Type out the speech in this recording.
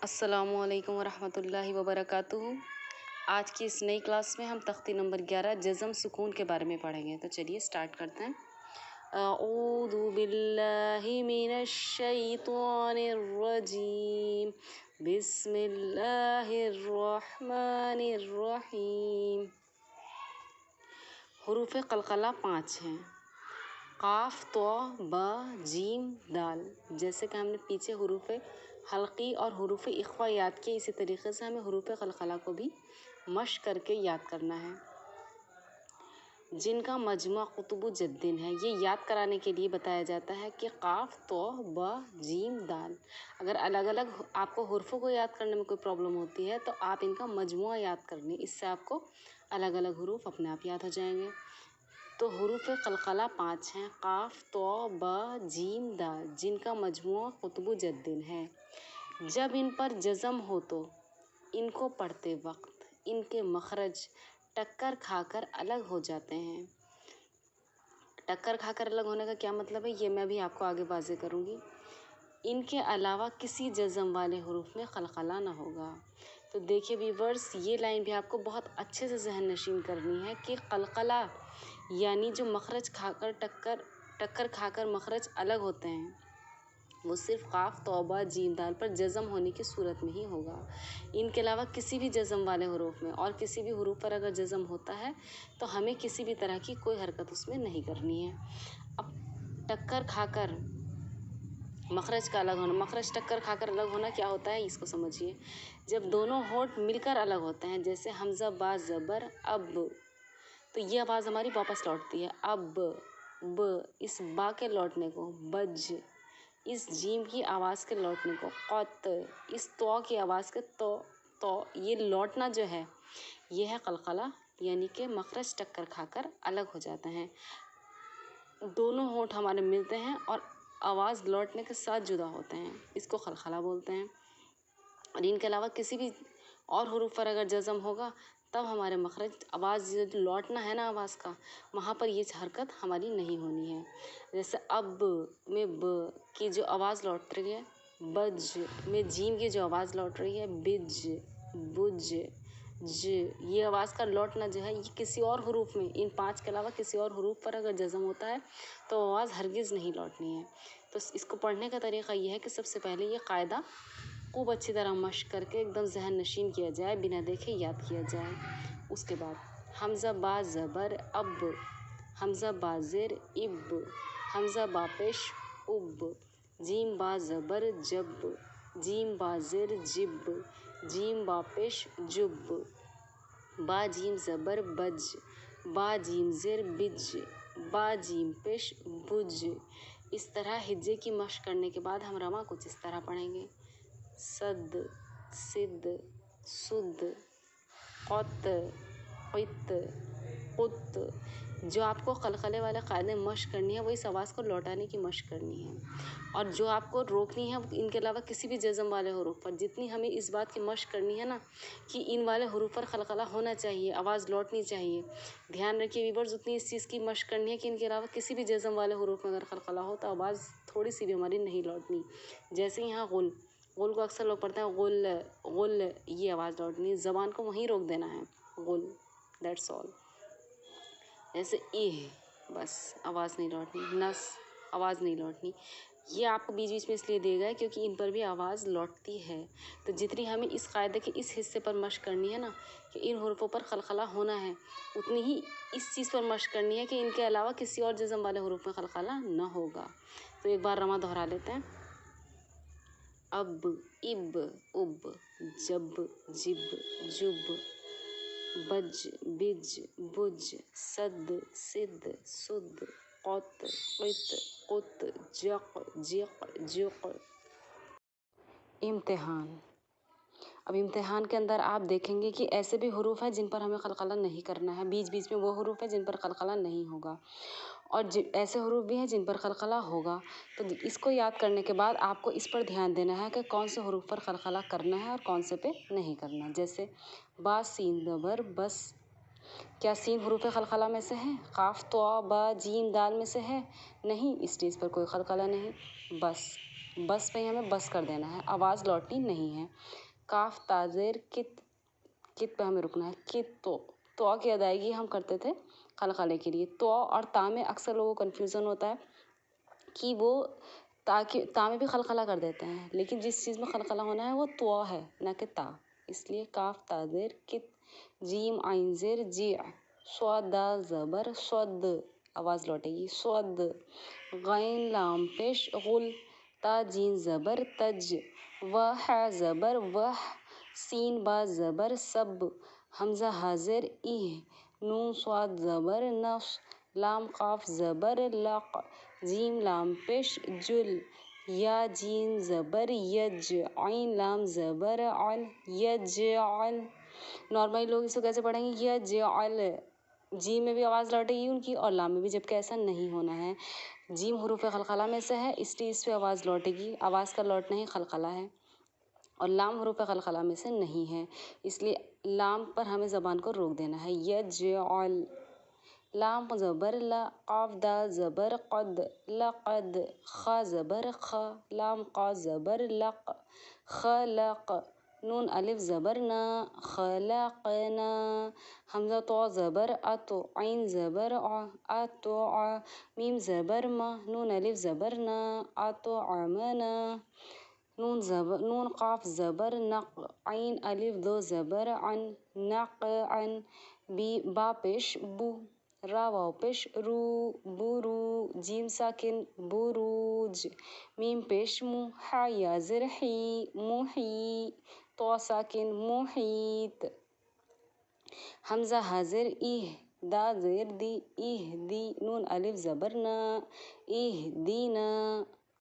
السلام علیکم ورحمۃ اللہ وبرکاتہ۔ آج کی اس نئی کلاس میں ہم تختی نمبر 11 جزم سکون کے بارے میں پڑھیں گے، تو چلیے سٹارٹ کرتے ہیں۔ اعوذ باللہ من الشیطان الرجیم، بسم اللہ الرحمن الرحیم۔ حروف قلقلہ 5 ہیں: قاف، تو، با، جیم، دال۔ جیسے کہ ہم نے پیچھے حروف حلقی اور حروف اخفا یاد کیے، اسی طریقے سے ہمیں حروف قلقلہ کو بھی مشق کر کے یاد کرنا ہے، جن کا مجموعہ قطب جدین ہے۔ یہ یاد کرانے کے لیے بتایا جاتا ہے کہ قاف، تو، با، جیم، دال۔ اگر الگ الگ آپ کو حروفوں کو یاد کرنے میں کوئی پرابلم ہوتی ہے تو آپ ان کا مجموعہ یاد کر لیں، اس سے آپ کو الگ الگ حروف اپنے آپ یاد ہو جائیں گے۔ تو حروف قلقلہ 5 ہیں: قاف، تو، با، جیم، دال، جن کا مجموعہ قطب جدین ہے۔ جب ان پر جزم ہو تو ان کو پڑھتے وقت ان کے مخرج ٹکر کھا کر الگ ہو جاتے ہیں۔ ٹکر کھا کر الگ ہونے کا کیا مطلب ہے، یہ میں بھی آپ کو آگے واضح کروں گی۔ ان کے علاوہ کسی جزم والے حروف میں قلقلہ نہ ہوگا۔ تو دیکھیے ویورز، یہ لائن بھی آپ کو بہت اچھے سے ذہن نشین کرنی ہے کہ قلقلہ یعنی جو مخرج کھا کر ٹکر کھا کر مخرج الگ ہوتے ہیں، وہ صرف قاف، تو، با، جیم، دال پر جزم ہونے کی صورت میں ہی ہوگا۔ ان کے علاوہ کسی بھی جزم والے حروف میں اور کسی بھی حروف پر اگر جزم ہوتا ہے تو ہمیں کسی بھی طرح کی کوئی حرکت اس میں نہیں کرنی ہے۔ اب ٹکر کھا کر مخرج کا الگ ہونا، مخرج ٹکر کھا کر الگ ہونا کیا ہوتا ہے، اس کو سمجھیے۔ جب دونوں ہونٹ مل کر الگ ہوتے ہیں، جیسے حمزہ با زبر اب، تو یہ آواز ہماری واپس لوٹتی ہے اب، ب، اس با کے لوٹنے کو بج، اس جیم کی آواز کے لوٹنے کو قط، اس تو کی آواز کے تو یہ لوٹنا جو ہے یہ ہے قلقلہ، یعنی کہ مخرج ٹکر کھا کر الگ ہو جاتے ہیں۔ دونوں ہونٹ ہمارے ملتے ہیں اور آواز لوٹنے کے ساتھ جدا ہوتے ہیں، اس کو قلقلہ بولتے ہیں۔ اور ان کے علاوہ کسی بھی اور حروف پر اگر جزم ہوگا تب ہمارے مخرج آواز جو لوٹنا ہے نا آواز کا، وہاں پر یہ حرکت ہماری نہیں ہونی ہے۔ جیسے اب میں ب کی جو آواز لوٹ رہی ہے، بج میں جیم کی جو آواز لوٹ رہی ہے، بج، بج، ج، یہ آواز کا لوٹنا جو ہے یہ کسی اور حروف میں، ان 5 کے علاوہ کسی اور حروف پر اگر جزم ہوتا ہے تو آواز ہرگز نہیں لوٹنی ہے۔ تو اس کو پڑھنے کا طریقہ یہ ہے کہ سب سے پہلے یہ قاعدہ خوب اچھی طرح مشق کر کے ایک دم ذہن نشین کیا جائے، بنا دیکھے یاد کیا جائے۔ اس کے بعد حمزہ با زبر اب، حمزہ با زیر اب، حمزہ با پیش اب، جیم با زبر جب، جیم با زیر جب، جیم با پیش جب، با جیم زبر بج، با جیم زیر بج، با جیم پیش بج۔ اس طرح ہجے کی مشق کرنے کے بعد ہم رواں کچھ اس طرح پڑھیں گے: صد، صد، سد، قط، قط، قط۔ جو آپ کو قلقلے والے قاعدے مشق کرنی ہے وہ اس آواز کو لوٹانے کی مشق کرنی ہے، اور جو آپ کو روکنی ہے ان کے علاوہ کسی بھی جزم والے حروف پر جتنی ہمیں اس بات کی مشق کرنی ہے نا کہ ان والے حروف پر قلقلہ ہونا چاہیے، آواز لوٹنی چاہیے۔ دھیان رکھیے ویورز، اتنی اس چیز کی مشق کرنی ہے کہ ان کے علاوہ کسی بھی جزم والے حروف میں اگر قلقلہ ہو تو آواز تھوڑی سی بھی ہماری نہیں لوٹنی۔ جیسے یہاں غل، غل کو اکثر لوگ پڑھتے ہیں غل، غل، یہ آواز لوٹنی، زبان کو وہیں روک دینا ہے، غل، دیٹس آل۔ جیسے بس آواز نہیں لوٹنی، نس، آواز نہیں لوٹنی۔ یہ آپ کو بیچ بیچ میں اس لیے دے گا ہے کیونکہ ان پر بھی آواز لوٹتی ہے۔ تو جتنی ہمیں اس قاعدے کے اس حصے پر مشق کرنی ہے نا کہ ان حروفوں پر قلقلہ ہونا ہے، اتنی ہی اس چیز پر مشق کرنی ہے کہ ان کے علاوہ کسی اور جزم والے حروف میں قلقلہ نہ ہوگا۔ تو ایک بار رواں دہرا لیتے ہیں: اب، اب، اب، جب، جب، جب، بج، بج، بج، صد، صد، سد، قط، قط، قط، جق، جق، جق۔ امتحان۔ اب امتحان کے اندر آپ دیکھیں گے کہ ایسے بھی حروف ہیں جن پر ہمیں قلقلہ نہیں کرنا ہے، بیچ بیچ میں وہ حروف ہیں جن پر قلقلہ نہیں ہوگا، اور ایسے حروف بھی ہیں جن پر قلقلہ ہوگا۔ تو اس کو یاد کرنے کے بعد آپ کو اس پر دھیان دینا ہے کہ کون سے حروف پر قلقلہ کرنا ہے اور کون سے پہ نہیں کرنا۔ جیسے با سین زبر بس، کیا سین حروف قلقلہ میں سے ہے؟ قاف، تو، با، جیم، دال میں سے ہے؟ نہیں، اس لیے اس پر کوئی قلقلہ نہیں۔ بس بس پہ ہمیں بس کر دینا ہے، آواز لوٹنی نہیں ہے۔ کاف تا زیر کت، کت پہ ہمیں رکنا ہے۔ کت تو کی ادائیگی ہم کرتے تھے قلقلے کے لیے۔ تو اور تا میں اکثر لوگوں کو کنفیوژن ہوتا ہے کہ وہ تا میں بھی قلقلہ کر دیتے ہیں، لیکن جس چیز میں قلقلہ ہونا ہے وہ تو ہے نہ کہ تا، اس لیے کاف تا زیر کت، جیم عین زیر جی، صاد دال زبر صد، آواز لوٹے گی صد، غین لام پیش غل، تا جین زبر تج، و ح زبر وح، سین با زبر سب، حمزہ حاضر ایہ، نون صاد زبر نص، لام قاف زبر لق، جیم لام پیش جل، یا جین زبر یج، عین لام زبر عل، یجعل۔ نارملی لوگ اس کو کیسے پڑھیں گے؟ یجعل، جیم میں بھی آواز لوٹے گی ان کی اور لام میں بھی، جبکہ ایسا نہیں ہونا ہے۔ جیم حروف قلقلہ میں سے ہے، اس لیے اس پہ آواز لوٹے گی، آواز کا لوٹنا ہی قلقلہ ہے، اور لام حروف قلقلہ میں سے نہیں ہے، اس لیے لام پر ہمیں زبان کو روک دینا ہے۔ یجعل، لام زبر لا، قاف دال زبر قد، لقد، خا زبر خ، لام قا زبر لق، خلق، نون الف زبر نا، خلقنا، حمزہ تو زبر ات، عین زبر ع، اتع، میم زبر ما، نون الف زبر نا، اطعمنا، نون قاف زبر نق، عین الف دو زبر عن، نقعن، با پیش بو، را واو پیش رو، برو، جیم ساکن بروج، میم پیش مو، ح یا زر حی، محی، تو ساکن محیط، حمزہ حاضر ایہ، دا زیر دی، ایہ دی، نون الف زبر نا، ایہ دینا،